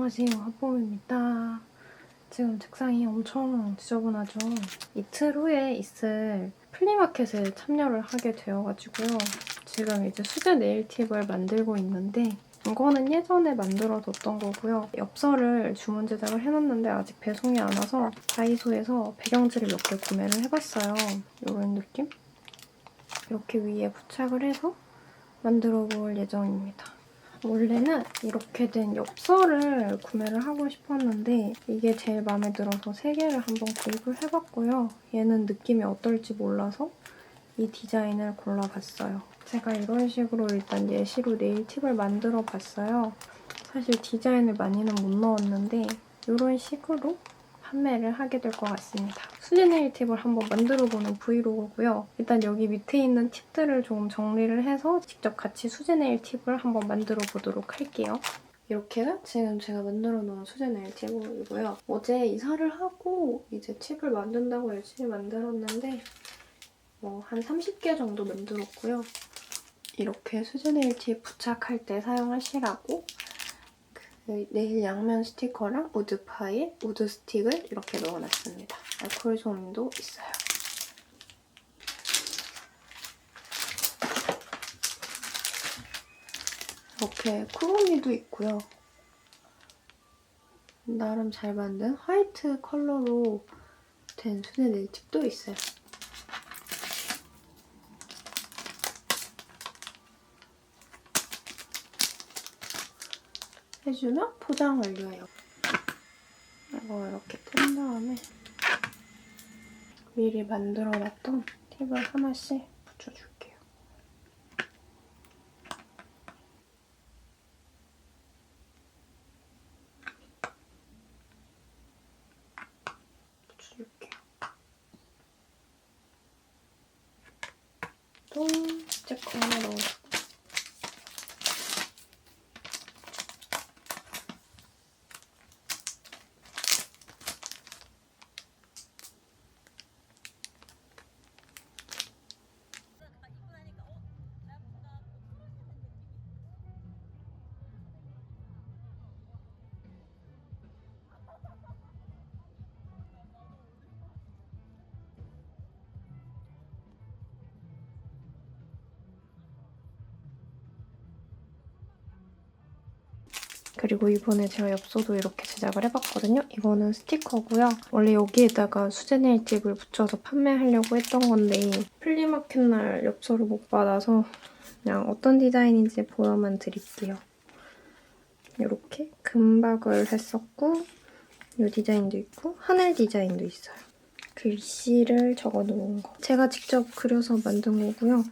안녕하세요, 하봄입니다. 지금 책상이 엄청 지저분하죠? 이틀 후에 있을 플리마켓에 참여를 하게 되어가지고요. 지금 이제 수제 네일팁을 만들고 있는데 이거는 예전에 만들어뒀던 거고요. 엽서를 주문 제작을 해놨는데 아직 배송이 안 와서 다이소에서 배경지를 몇 개 구매를 해봤어요. 이런 느낌? 이렇게 위에 부착을 해서 만들어 볼 예정입니다. 원래는 이렇게 된 엽서를 구매를 하고 싶었는데 이게 제일 마음에 들어서 3개를 한번 구입을 해봤고요. 얘는 느낌이 어떨지 몰라서 이 디자인을 골라봤어요. 제가 이런 식으로 일단 예시로 네일팁을 만들어봤어요. 사실 디자인을 많이는 못 넣었는데 이런 식으로 판매를 하게 될 것 같습니다. 수제 네일팁을 한번 만들어보는 브이로그고요. 일단 여기 밑에 있는 팁들을 좀 정리를 해서 직접 같이 수제 네일팁을 한번 만들어보도록 할게요. 이렇게가 지금 제가 만들어놓은 수제 네일팁이고요. 어제 이사를 하고 이제 팁을 만든다고 열심히 만들었는데 한 30개 정도 만들었고요. 이렇게 수제 네일팁 부착할 때 사용하시라고 네일 양면 스티커랑 우드 파일, 우드 스틱을 이렇게 넣어놨습니다. 알코올 솜도 있어요. 이렇게 쿠로미도 있고요. 나름 잘 만든 화이트 컬러로 된 수제 네일팁도 있어요. 해주면 포장 완료예요. 이거 이렇게 뜬 다음에 미리 만들어놨던 팁을 하나씩 붙여줄게요. 붙여줄게요. 또 스티커 하나 넣어줄게요. 그리고 이번에 제가 엽서도 이렇게 제작을 해봤거든요. 이거는 스티커고요. 원래 여기에다가 수제 네일팁을 붙여서 판매하려고 했던 건데 플리마켓 날 엽서를 못 받아서 그냥 어떤 디자인인지 보여만 드릴게요. 이렇게 금박을 했었고 이 디자인도 있고 하늘 디자인도 있어요. 글씨를 적어놓은 거. 제가 직접 그려서 만든 거고요.